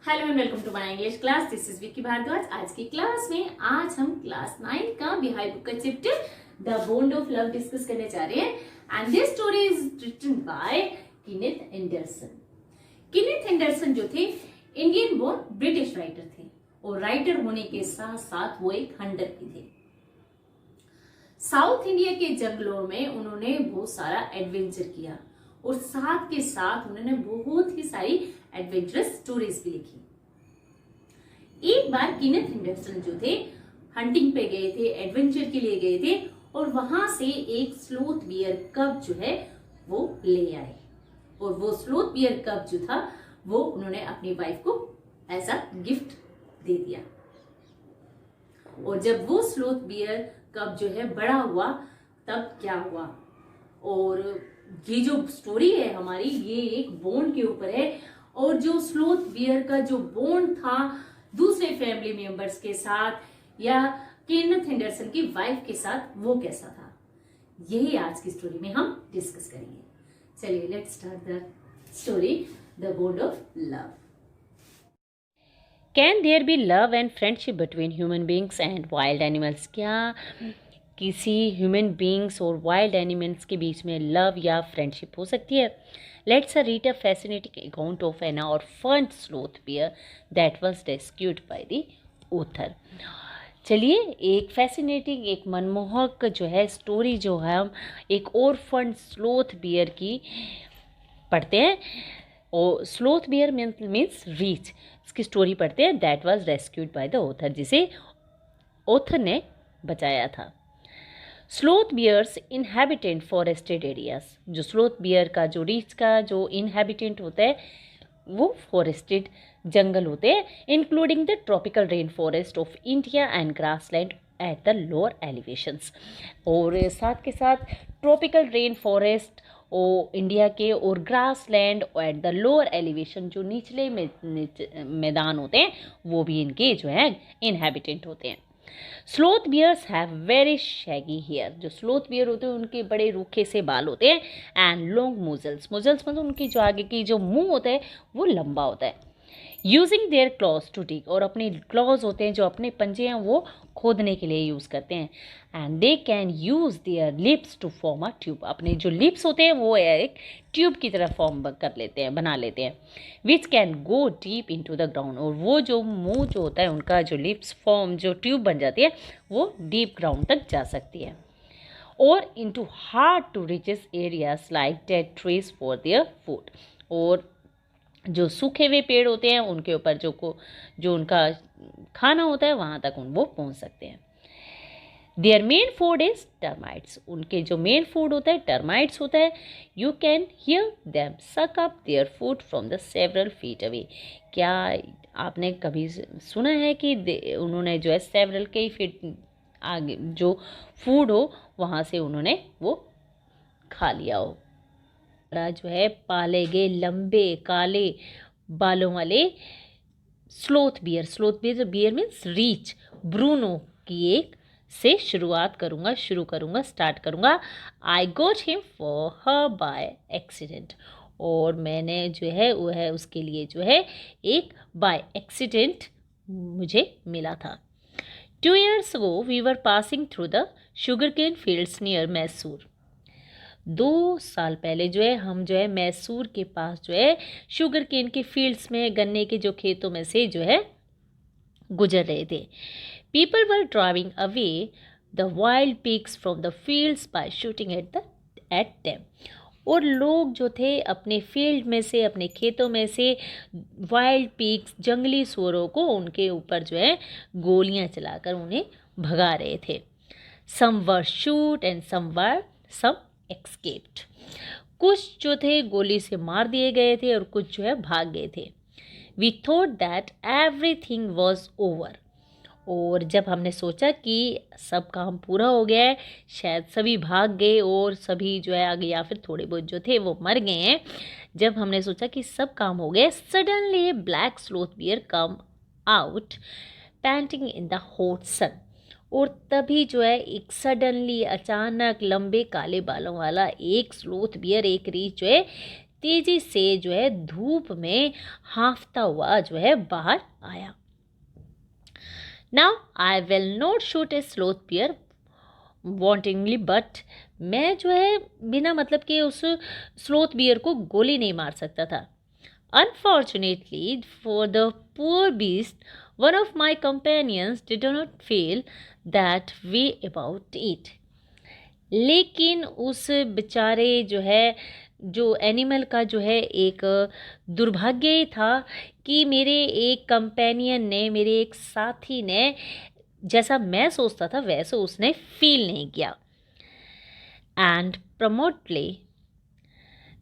Hello and welcome to my English class. This is Vicky Bhardwaj. आज की class में आज हम क्लास 9 का बिहाई बुक का chapter the bond of love discuss करने जा रहे हैं and this story is written by Kenneth Anderson. Kenneth Anderson जो थे इंडियन बोर्न ब्रिटिश राइटर थे और राइटर होने के साथ साथ वो एक हंटर भी थे। साउथ इंडिया के जंगलों में उन्होंने बहुत सारा एडवेंचर किया और साथ के साथ उन्होंने बहुत ही सारी एडवेंचरस स्टोरीज भी लिखी। एक बार कीनेथ एंडरसन जो थे हंटिंग पे गए थे, एडवेंचर के लिए गए थे और वहां से एक स्लोथ बियर कब जो है वो ले आए और वो स्लोथ बियर कब जो था वो उन्होंने अपनी वाइफ को एज अ गिफ्ट दे दिया। और जब वो स्लोथ बियर कब जो है बड़ा हुआ तब क्या हुआ, और ये जो स्टोरी है हमारी ये एक बॉन्ड के ऊपर है। और जो स्लोथ बियर का जो बॉन्ड था दूसरे फैमिली मेंबर्स के साथ या कीनेथ एंडरसन की वाइफ के साथ वो कैसा था, यही आज की स्टोरी में हम डिस्कस करेंगे। चलिए let's start the story the bond of love. Can there be love and friendship between human beings and wild animals? क्या किसी ह्यूमन बींग्स और वाइल्ड एनिमल्स के बीच में लव या फ्रेंडशिप हो सकती है? Let's read a fascinating account of an orphaned sloth bear that was rescued by the author. चलिए एक फैसिनेटिंग, एक मनमोहक जो है स्टोरी जो है हम एक ऑर्फन्ड स्लोथ बियर की पढ़ते हैं। और स्लोथ बियर मीन्स रीच, इसकी स्टोरी पढ़ते हैं। That was rescued by the author, जिसे ऑथर ने बचाया था। Sloth bears inhabitant forested areas, जो स्लोथ बियर का जो रीच का जो इनहेबिटेंट होता है वो फॉरेस्टेड जंगल होते हैं, including the tropical rain forest of India and grassland at the lower elevations. और साथ के साथ ट्रॉपिकल रेन फॉरेस्ट और इंडिया के और grassland at the lower elevation, जो निचले मैदान होते हैं वो भी इनके जो है इनहेबिटेंट होते हैं। Sloth bears have very shaggy hair, जो स्लोथ बियर होते हैं उनके बड़े रूखे से बाल होते हैं। एंड लॉन्ग मुजल्स, मुजल्स मतलब उनकी जो आगे की जो मुंह होता है वो लंबा होता है। Using their claws to dig, और अपने क्लॉज होते हैं जो अपने पंजे हैं वो खोदने के लिए यूज़ करते हैं। And they can use their lips to form a tube, अपने जो लिप्स होते हैं वो एक ट्यूब की तरह फॉर्म कर लेते हैं, बना लेते हैं। Which can go deep in to the ground, और वो जो मुंह जो होता है उनका जो लिप्स फॉर्म जो ट्यूब बन जाती है वो डीप ग्राउंड तक जा सकती है। और into hard to reaches areas like dead trees for their food, और जो सूखे हुए पेड़ होते हैं उनके ऊपर जो उनका खाना होता है वहाँ तक वो पहुँच सकते हैं। Their main food is termites, उनके जो मेन फूड होता है टर्माइट्स होता है। You can hear them suck up their food from the several feet away, क्या आपने कभी सुना है कि उन्होंने जो है सेवरल कई फीट आगे जो फूड हो वहाँ से उन्होंने वो खा लिया हो। जो है पाले गए लंबे काले बालों वाले sloth bear bear means reach, Bruno की एक से शुरू करूँगा स्टार्ट करूँगा। I got him for her by accident, और मैंने जो है वो है उसके लिए जो है एक बाय एक्सीडेंट मुझे मिला था। 2 years ago we were passing through the sugarcane fields near Mysore, 2 साल पहले जो है हम जो है मैसूर के पास जो है शुगर केन के फील्ड्स में गन्ने के जो खेतों में से जो है गुजर रहे थे। People were driving away the wild pigs from the fields by shooting at them, और लोग जो थे अपने फील्ड में से अपने खेतों में से वाइल्ड पिग्स जंगली सूअरों को उनके ऊपर जो है गोलियां चलाकर उन्हें भगा रहे थे। सम वर शूट एंड सम एक्सकेप्ड, कुछ जो थे गोली से मार दिए गए थे और कुछ जो है भाग गए थे। We thought that everything was over, और जब हमने सोचा कि सब काम पूरा हो गया है, शायद सभी भाग गए और सभी जो है आगे या फिर थोड़े बहुत जो थे वो मर गए हैं, जब हमने सोचा कि सब काम हो गया, suddenly black sloth bear come out panting in the hot sun, और तभी जो है एक सडनली अचानक लंबे काले बालों वाला एक स्लोथ बियर एक रीछ जो है तेज़ी से जो है धूप में हाँफता हुआ जो है बाहर आया। Now I will not shoot a sloth bear wantonly, but मैं जो है बिना मतलब के उस स्लोथ बियर को गोली नहीं मार सकता था। Unfortunately for the poor beast, one of my companions did not feel that way about it. लेकिन उस बेचारे जो है जो एनिमल का जो है एक दुर्भाग्य ये था कि मेरे एक कंपेनियन ने, मेरे एक साथी ने जैसा मैं सोचता था वैसे उसने फील नहीं किया। And promptly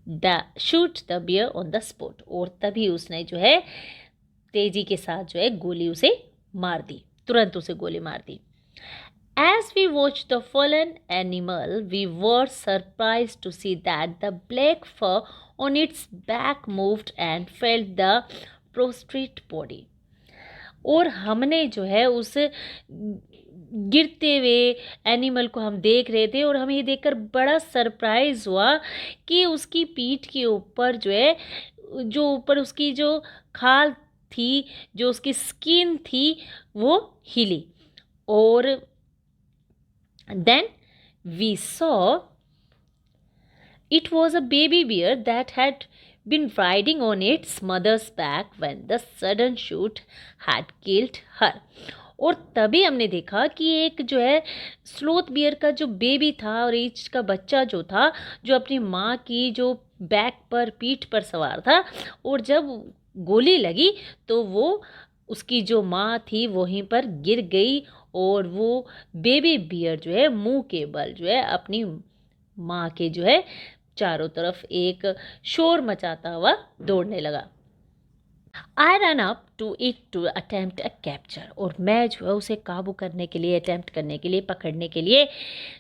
the shoot the bear on the spot, और तभी उसने जो है तेजी के साथ जो है गोली उसे मार दी, तुरंत उसे गोली मार दी। As we watched the fallen animal, we were surprised to see that the black fur on its back moved and felt the prostrate body. और हमने जो है उस गिरते हुए एनिमल को हम देख रहे थे और हमें ये देखकर बड़ा सरप्राइज हुआ कि उसकी पीठ के ऊपर जो है, जो ऊपर उसकी जो खाल थी, जो उसकी स्किन थी, वो हिली। और then we saw it was a baby bear that had been riding on its mother's back when the sudden shoot had killed her. और तभी हमने देखा कि एक जो है स्लोथ बियर का जो बेबी था और एज का बच्चा जो था, जो अपनी माँ की जो बैक पर, पीठ पर सवार था, और जब गोली लगी तो वो उसकी जो माँ थी वहीं पर गिर गई और वो बेबी बियर जो है मुंह के बल जो है अपनी माँ के जो है चारों तरफ एक शोर मचाता हुआ दौड़ने लगा। I run up to it to attempt a capture, और मैं जो है उसे काबू करने के लिए, अटेम्प्ट करने के लिए, पकड़ने के लिए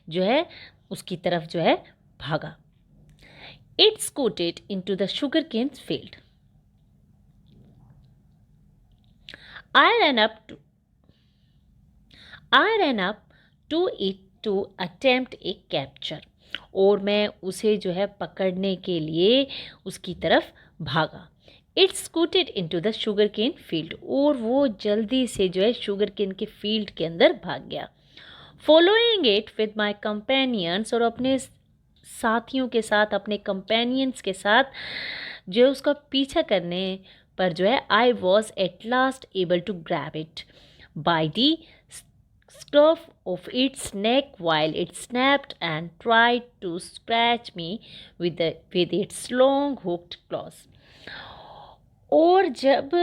जो है उसकी तरफ जो है भागा। It scooted into the sugar cane field. I ran up to it to attempt a capture, और मैं उसे जो है पकड़ने के लिए उसकी तरफ भागा। It scooted into the sugarcane field, और वो जल्दी से जो है शुगर केन के फील्ड के अंदर भाग गया। Following it with my companions, और अपने साथियों के साथ, अपने companions के साथ जो है उसका पीछा करने पर जो है I was at last able to grab it by the scruff of its neck while it snapped and tried to scratch me with its long hooked claws. और जब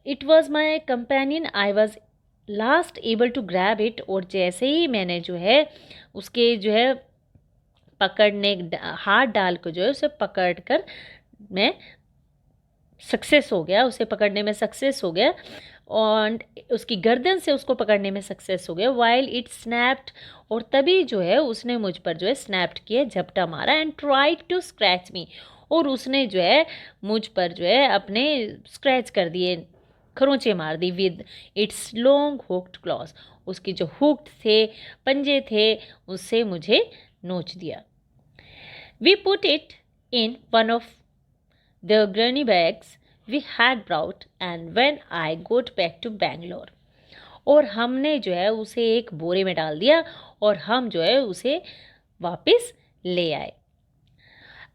it was my companion I was last able to grab it, और जैसे ही मैंने जो है उसके जो है पकड़ने, हाथ डाल को जो है उसे पकड़ कर मैं सक्सेस हो गया, उसे पकड़ने में सक्सेस हो गया, और उसकी गर्दन से उसको पकड़ने में सक्सेस हो गया। वाइल इट स्नैप्ड, और तभी जो है उसने मुझ पर जो है स्नैप्ड किया, झपटा मारा। एंड ट्राइड टू स्क्रैच मी, और उसने जो है मुझ पर जो है अपने स्क्रैच कर दिए, खरोंचे मार दी with its long hooked claws, उसके जो हुक्ड थे, पंजे थे, उससे मुझे नोच दिया। We put it in one of the granny bags we had brought and when I got back to Bangalore, और हमने जो है उसे एक बोरे में डाल दिया और हम जो है उसे वापस ले आए।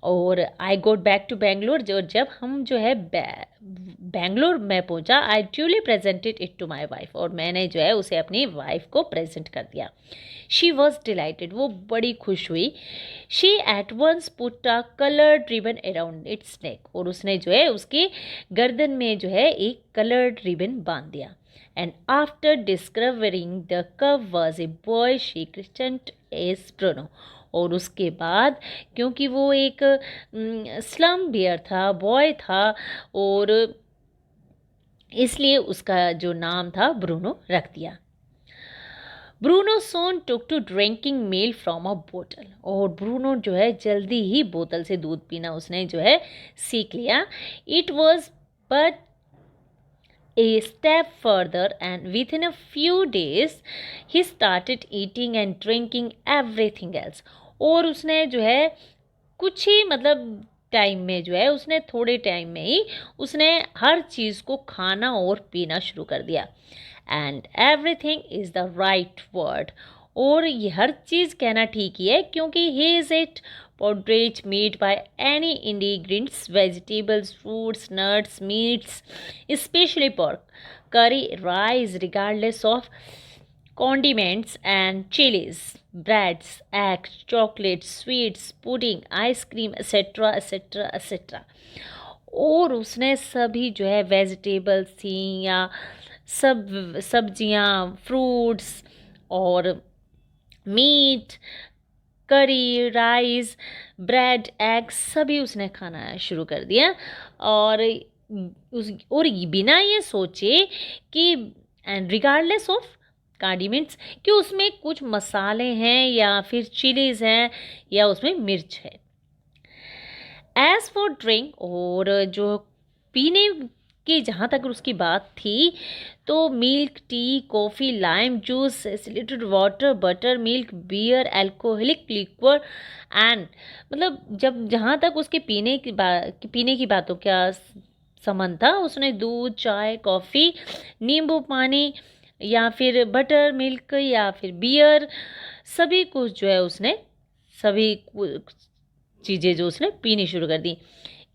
और I got back to Bangalore, जब हम जो है बेंगलोर में पहुंचा, I duly presented it to my wife, और मैंने जो है उसे अपनी वाइफ को प्रेजेंट कर दिया। शी वॉज डिलाइटेड, वो बड़ी खुश हुई। She at once put a coloured ribbon around its neck, और उसने जो है उसकी गर्दन में जो है एक कलर्ड रिबन बांध दिया। And after discovering the cub was a boy she christened as Bruno, और उसके बाद क्योंकि वो एक स्लम बियर था, बॉय था, और इसलिए उसका जो नाम था ब्रूनो रख दिया। Bruno soon took to drinking milk from a बोतल, और ब्रूनो जो है जल्दी ही बोतल से दूध पीना उसने जो है सीख लिया। It was but a step further and within a few days he started eating and drinking everything else, और उसने जो है कुछ ही मतलब टाइम में जो है उसने थोड़े टाइम में ही उसने हर चीज़ को खाना और पीना शुरू कर दिया। And everything is the right word, और ये हर चीज़ कहना ठीक ही है, क्योंकि he is it portrait made by any ingredients, vegetables, fruits, nuts, meats, especially pork, curry, rice, regardless of condiments and chilies, breads, eggs, chocolates, sweets, pudding, ice cream, etc., etc., etc. और उसने सभी जो है vegetables थी या सब सब्जियां, fruits और मीट, करी, राइस, ब्रेड, एग्स सभी उसने खाना शुरू कर दिया। और बिना ये सोचे कि रिगार्डलेस ऑफ कंडीमेंट्स कि उसमें कुछ मसाले हैं या फिर चिलीज़ हैं या उसमें मिर्च है। एज़ फॉर ड्रिंक, और जो पीने की जहाँ तक उसकी बात थी, तो milk, tea, coffee, lime juice, aerated water, buttermilk, beer, alcoholic liquor and मतलब जब जहाँ तक उसके पीने की बातों का संबंध था, उसने दूध, चाय, कॉफ़ी, नींबू पानी या फिर बटर मिल्क या फिर बियर सभी कुछ जो है उसने सभी चीज़ें जो उसने पीनी शुरू कर दी।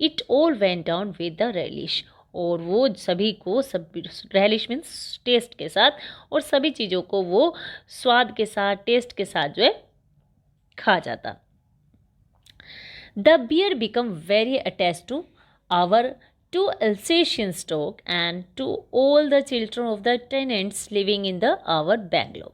It all went down with the relish, और वो सभी को सब रेलिश मीन्स टेस्ट के साथ, और सभी चीज़ों को वो स्वाद के साथ टेस्ट के साथ जो है खा जाता। The bear become very attached to our two Alsatian stock and to all the children of the tenants living in the our Bangalore.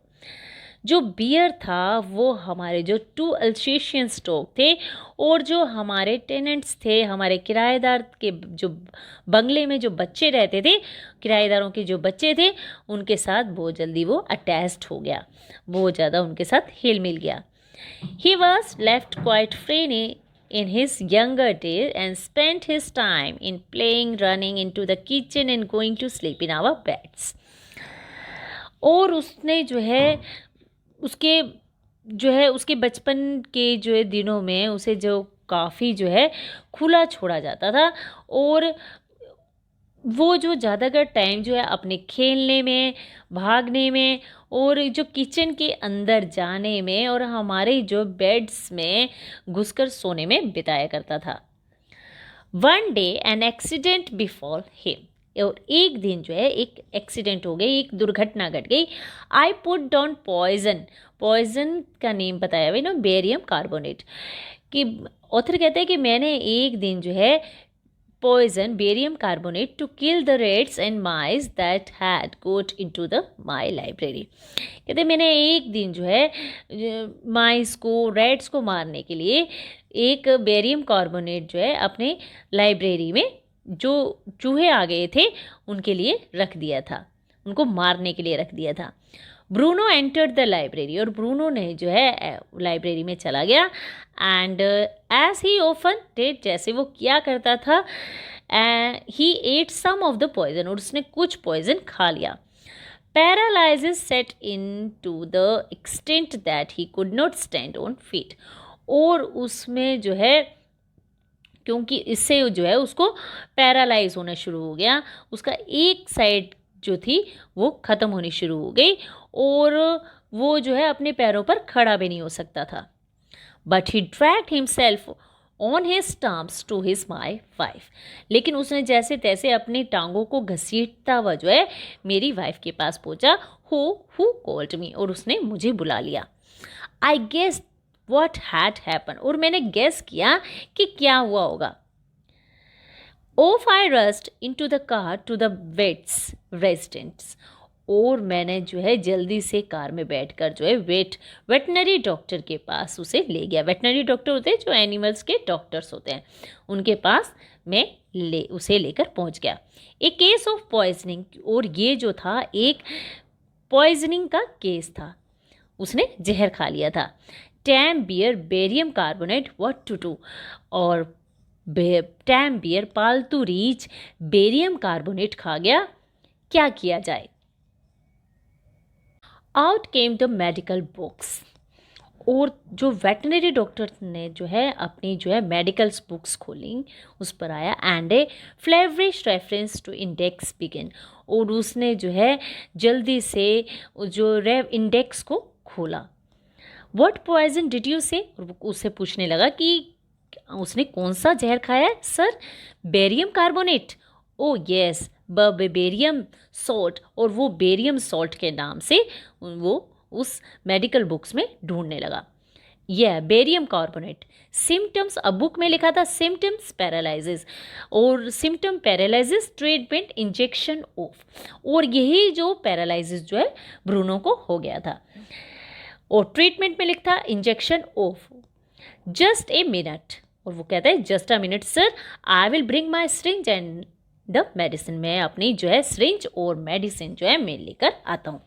जो बियर था वो हमारे जो 2 Alsatian स्टॉक थे, और जो हमारे टेनेंट्स थे, हमारे किराएदार के जो बंगले में जो बच्चे रहते थे, किराएदारों के जो बच्चे थे, उनके साथ बहुत जल्दी वो अटैच्ड हो गया, बहुत ज़्यादा उनके साथ हिल मिल गया। He was left quite free in his younger days and spent his time in playing, running into the kitchen and going to sleep in our beds. और उसने जो है उसके बचपन के जो है दिनों में उसे जो काफ़ी जो है खुला छोड़ा जाता था, और वो जो ज़्यादातर टाइम जो है अपने खेलने में, भागने में और जो किचन के अंदर जाने में और हमारे जो बेड्स में घुसकर सोने में बिताया करता था। One day an accident befell him, और एक दिन जो है एक एक्सीडेंट हो गई, एक दुर्घटना घट गई। I put down poison, poison का नेम बताया हुआ ना, बेरियम कार्बोनेट, कि ऑथर कहते हैं कि मैंने एक दिन जो है poison barium carbonate to kill the rats and mice that had got into the my library. कहते मैंने एक दिन जो है माइस को, रैट्स को मारने के लिए एक बेरियम कार्बोनेट जो है अपने लाइब्रेरी में जो चूहे आ गए थे उनके लिए रख दिया था, उनको मारने के लिए रख दिया था। ब्रूनो एंटर्ड द लाइब्रेरी, और ब्रूनो ने जो है लाइब्रेरी में चला गया। And as he often did, जैसे वो किया करता था, he ate some of the poison, और उसने कुछ पॉइजन खा लिया। Paralysis set in to the extent that he could not stand on feet, और उसमें जो है क्योंकि इससे जो है उसको पैरालाइज होना शुरू हो गया, उसका एक साइड जो थी वो ख़त्म होनी शुरू हो गई, और वो जो है अपने पैरों पर खड़ा भी नहीं हो सकता था। But he dragged himself on his terms to his my wife, लेकिन उसने जैसे तैसे अपनी टांगों को घसीटता हुआ जो है मेरी वाइफ के पास पहुंचा। हु कॉल्ड मी, और उसने मुझे बुला लिया। I guess what had happen, और मैंने गेस किया कि क्या हुआ होगा। Off I rushed into the car to the vet's residence, और मैंने जो है जल्दी से कार में बैठकर जो है वेटनरी डॉक्टर के पास उसे ले गया। वेटनरी डॉक्टर होते हैं जो एनिमल्स के डॉक्टर्स होते हैं, उनके पास मैं उसे लेकर पहुंच गया। एक केस ऑफ पॉइजनिंग, और ये जो था एक पॉइजनिंग का केस था, उसने जहर खा लिया था। Tame bear barium carbonate what to do, और टैम बियर पालतू रीछ बेरियम कार्बोनेट खा गया, क्या किया जाए। Out came the medical books, और जो वेटनरी डॉक्टर ने जो है अपनी जो है मेडिकल्स बुक्स खोली, उस पर आया and a feverish reference to index begin, और उसने जो है जल्दी से जो रेव इंडेक्स को खोला। व्हाट पॉइजन डिड यू से, उससे पूछने लगा कि उसने कौन सा जहर खाया है। Sir, barium carbonate. ओ यस, बेरियम सॉल्ट, और वो बेरियम सॉल्ट के नाम से वो उस मेडिकल बुक्स में ढूंढने लगा। यह बेरियम कार्बोनेट। सिम्टम्स, अब बुक में लिखा था सिम्टम्स पैरालिसिस, और symptom paralysis treatment injection of, और यही जो पैरालिसिस जो है ब्रूनो को हो गया था, और ट्रीटमेंट में लिखा था injection of. Just a minute, और वो कहता है just a minute sir, I will bring my syringe and the medicine, मैं अपनी जो है सिरिंज और मेडिसिन जो है मैं लेकर आता हूँ।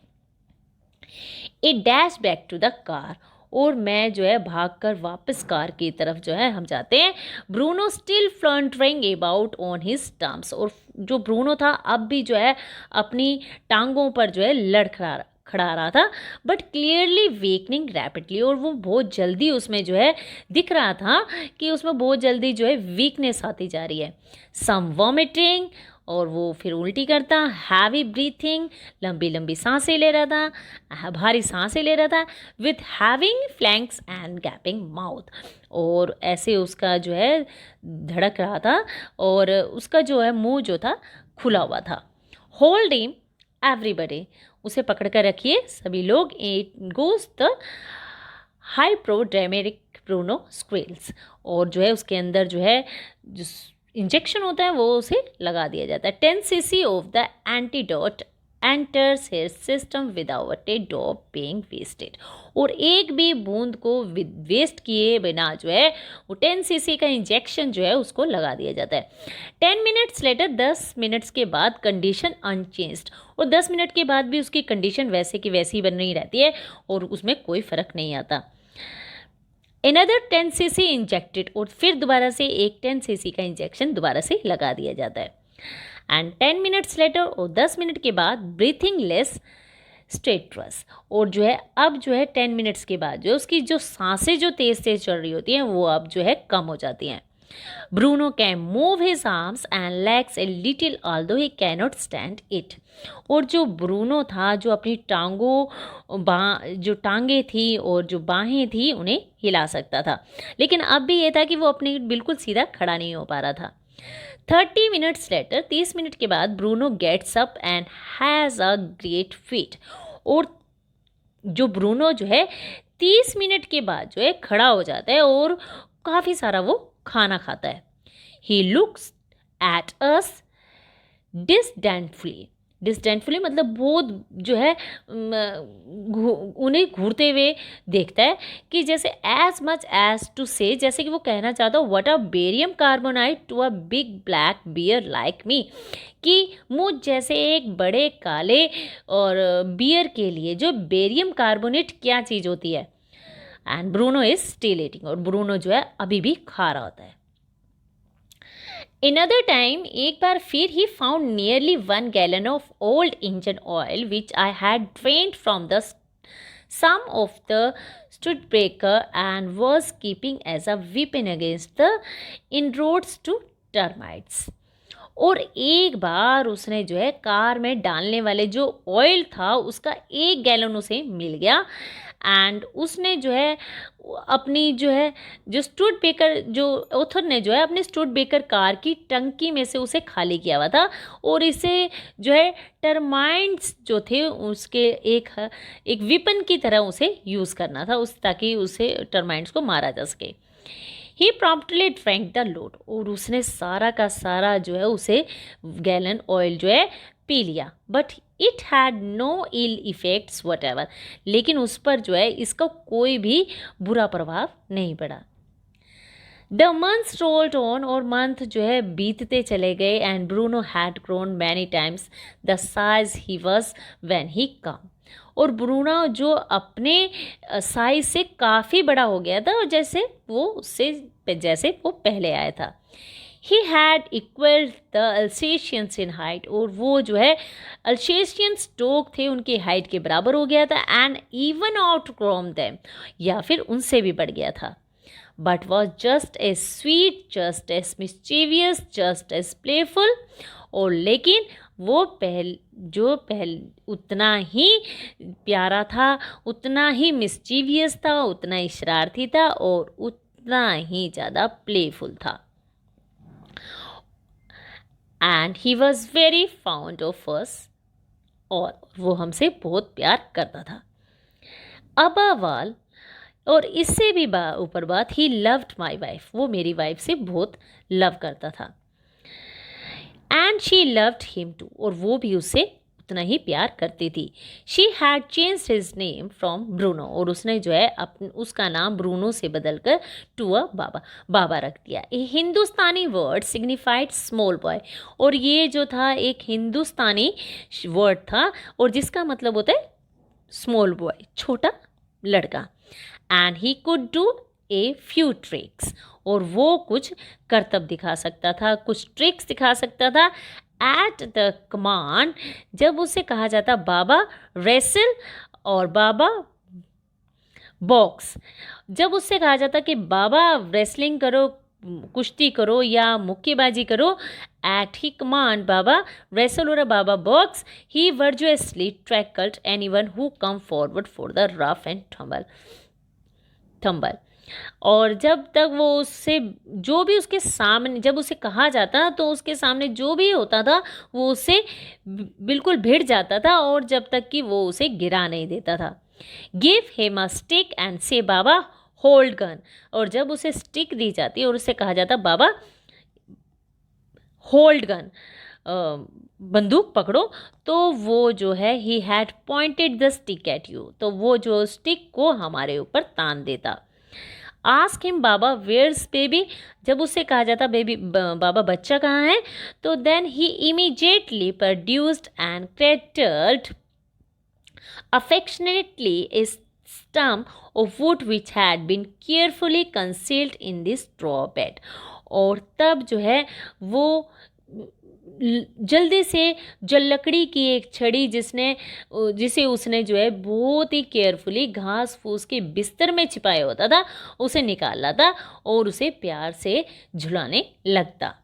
A dash back to the car, और मैं जो है भागकर वापस कार की तरफ जो है हम जाते हैं। Bruno still floundering about on his terms, और जो ब्रूनो था अब भी जो है अपनी टांगों पर जो है खड़ा रहा था, बट क्लियरली वीकनिंग रैपिडली, और वो बहुत जल्दी उसमें जो है दिख रहा था कि उसमें बहुत जल्दी जो है वीकनेस आती जा रही है। सम वॉमिटिंग, और वो फिर उल्टी करता, हैवी ब्रीथिंग, लंबी लंबी सांसें ले रहा था, भारी सांसें ले रहा था, with having flanks and gapping mouth, और ऐसे उसका जो है धड़क रहा था, और उसका जो है मुंह जो था खुला हुआ था। होल्ड हिम एवरीबडी, उसे पकड़ कर रखिए सभी लोग। इट गोज द हाइप्रोडेमेरिक ब्रूनो स्क्वेल्स, और जो है उसके अंदर जो है जो इंजेक्शन होता है वो उसे लगा दिया जाता है। 10 cc of the antidote enters his system without a drop being wasted, और एक भी बूंद को वेस्ट किए बिना जो है वो 10 cc का इंजेक्शन जो है उसको लगा दिया जाता है। 10 मिनट्स लेटर, 10 मिनट्स के बाद कंडीशन अनचेंज्ड, और 10 मिनट के बाद भी उसकी कंडीशन वैसे की वैसी बन रही रहती है और उसमें कोई फ़र्क नहीं आता। Another 10 cc इंजेक्टेड, और फिर दोबारा से एक 10 cc का इंजेक्शन दोबारा से लगा दिया जाता है। एंड 10 मिनट्स लेटर, और 10 मिनट के बाद ब्रीथिंग लेस स्ट्रेटरस, और जो है अब जो है 10 मिनट्स के बाद जो उसकी जो सांसें जो तेज़ तेज़ चल रही होती हैं वो अब जो है कम हो जाती हैं। Bruno can move his arms and legs a little although he cannot stand it, और जो ब्रूनो था जो अपनी जो टांगे थी और जो बाहें थी उन्हें हिला सकता था, लेकिन अब भी ये था कि वो अपने बिल्कुल सीधा खड़ा नहीं हो पा रहा था। 30 मिनट्स लेटर, 30 मिनट के बाद Bruno gets up and has a great feed, और जो ब्रूनो जो है 30 मिनट के बाद जो है खड़ा हो जाता है और काफ़ी सारा वो खाना खाता है। ही लुक्स एट अस डिस्डेंटफुली मतलब बहुत जो है उन्हें घूरते हुए देखता है, कि जैसे एज मच एज टू से, जैसे कि वो कहना चाहता हो what a barium carbonate to a big black bear like me, कि मुझ जैसे एक बड़े काले और बियर के लिए जो बेरियम कार्बोनेट क्या चीज़ होती है। And Bruno is still eating, और ब्रूनो जो है अभी भी खा रहा होता है। Another time, एक बार फिर he found nearly 1 gallon of old engine oil which I had drained from the some of the Studebaker and was keeping as a weapon against the inroads to termites. और एक बार उसने जो है car में डालने वाले जो ऑयल था उसका 1 गैलन उसे मिल गया, एंड उसने जो है अपनी जो है जो स्टूडबेकर जो ऑथर ने जो है अपने स्टूडबेकर कार की टंकी में से उसे खाली किया हुआ था, और इसे जो है टर्माइट्स जो थे उसके एक विपन की तरह उसे यूज़ करना था ताकि उसे टर्माइट्स को मारा जा सके। ही प्रॉम्प्टली ड्रैंक द लोड, और उसने सारा का सारा जो है उसे गैलन ऑयल जो है पी लिया, but it had no ill effects whatever, लेकिन उस पर जो है इसका कोई भी बुरा प्रभाव नहीं पड़ा। द मंथ्स रोल्ड ऑन, और मंथ जो है बीतते चले गए, and Bruno had grown many times the size he was when he came, और ब्रूनो जो अपने साइज से काफ़ी बड़ा हो गया था और जैसे वो पहले आया था। He had equal the Alsatians in height, और वो जो है अल्सेशियंस डॉग थे उनकी हाइट के बराबर हो गया था, and even outgrown them, या फिर उनसे भी बढ़ गया था, but was just as sweet, just as mischievous, just as playful, और लेकिन वो पहल उतना ही प्यारा था, उतना ही मिस्चीवियस था, उतना ही शरारती था, और उतना ही ज़्यादा प्लेफुल था। And he was very found of us, और वो हमसे बहुत प्यार करता था। अबावाल, और इससे भी ऊपर बात, ही लव्ड माई वाइफ, वो मेरी वाइफ से बहुत लव करता था। And she loved him too, और वो भी उससे उतना ही प्यार करती थी। She had changed his name from Bruno, और उसने जो है उसका नाम ब्रूनो से बदलकर टू अ बाबा रख दिया। ए हिंदुस्तानी वर्ड सिग्निफाइड स्मॉल बॉय, और ये जो था एक हिंदुस्तानी वर्ड था और जिसका मतलब होता है स्मॉल बॉय, छोटा लड़का। And he could do a few tricks, और वो कुछ करतब दिखा सकता था, कुछ ट्रिक्स दिखा सकता था। एट द कमांड, जब उसे कहा जाता बाबा रेसल और बाबा बॉक्स, जब उससे कहा जाता कि बाबा रेसलिंग करो, कुश्ती करो या मुक्केबाजी करो, at his command Baba wrestle और Baba box, he virtuously tackled anyone who came forward for the rough and tumble. और जब तक वो उससे जो भी उसके सामने, जब उसे कहा जाता तो उसके सामने जो भी होता था वो उससे बिल्कुल भिड़ जाता था, और जब तक कि वो उसे गिरा नहीं देता था। Give him a stick and से बाबा होल्ड गन, और जब उसे स्टिक दी जाती और उससे कहा जाता बाबा होल्ड गन, बंदूक पकड़ो, तो वो जो है he had pointed the stick at you, तो वो जो स्टिक को हमारे ऊपर तान देता। Ask him Baba where's baby, जब उससे कहा जाता बेबी बाबा बच्चा कहाँ है, तो then he immediately produced and cradled affectionately a stump of wood which had been carefully concealed in the straw bed, और तब जो है वो जल्दी से जो लकड़ी की एक छड़ी जिसे उसने जो है बहुत ही केयरफुली घास फूस के बिस्तर में छिपाया होता था, उसे निकाला था और उसे प्यार से झुलाने लगता।